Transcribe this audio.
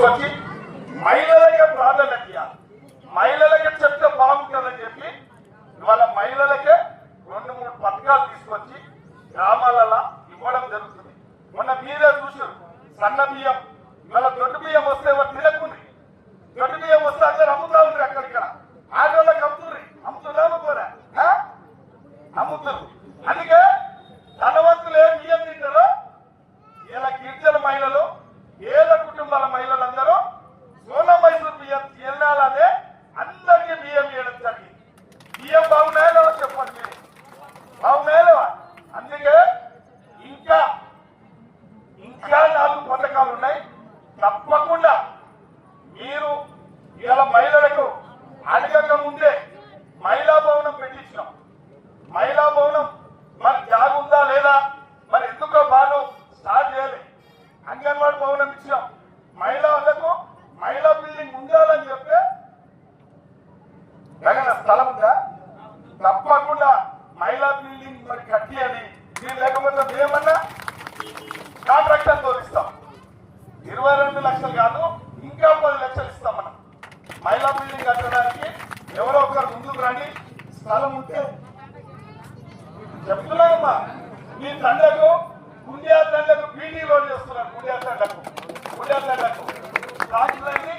తీసుకొచ్చి మహిళలకే ప్రాధాన్యత ఇవ్వాలి, మహిళలకే చెప్తే బాగుంటుందని చెప్పి ఇవాళ మహిళలకే 2-3 పథకాలు తీసుకొచ్చి గ్రామాలలో ఇవ్వడం జరుగుతుంది. మొన్న మీరే చూసారు సన్న బియ్యం, ఇవాళ దొడ్డు బియ్యం వస్తే ఎవరు తినకుండ్రి, దొడ్డు బియ్యం వస్తే అందరు అమ్ముతా ఉంటారు, అక్కడిక్కడ ఆటోళ్ళకి అమ్ముతుర్రి, అమ్ముతున్నాము కూడా అమ్ముతారు. అందుకే ధనవంతులు ఏం బియ్యం తింటారో ఇలా గిరిజన మహిళలు, ఏళ్ళ కుటుంబాల మహిళలందరూ సోనా మైసూర్ బియ్యం తినాలనే అందరికీ బియ్యం ఇవ్వడం జరిగింది. బియ్యం బాగున్నాయో చెప్పండి, బాగున్నాయో. అందుకే ఇంకా 4 పథకాలు ఉన్నాయి. తప్పకుండా మీరు ఇవాళ మహిళలకు అడగక ముందే మహిళా భవనం పెట్టించినాం. మహిళా భవనం మరి జాగు ఉందా లేదా, మరి ఎందుకో బాగా స్టార్ట్ చేయాలి. అంగన్వాడీ భవనం ఇచ్చినాం. మహిళలకు మహిళా బిల్డింగ్ ఉండాలని చెప్తే తగిన స్థలం ఉందా, తప్పకుండా మహిళా బిల్డింగ్ మరి కట్టి అని మీరు లేకపోతే మేమన్నా కాంట్రాక్టర్ తోలిస్తాం. 22 లక్షలు కాదు, ఇంకా 10 లక్షలు ఇస్తాం మనం మహిళా బిల్డింగ్ కట్టడానికి. ఎవరో ఒకరు ముందుకు రండి, స్థలం ఉంటే చెప్తున్నానమ్మా. మీ తండ్రకు గుండె తండ్రకు బీటీ రోడ్ చేస్తున్నారు, గుండె తండ్రకు సాక్షులన్నీ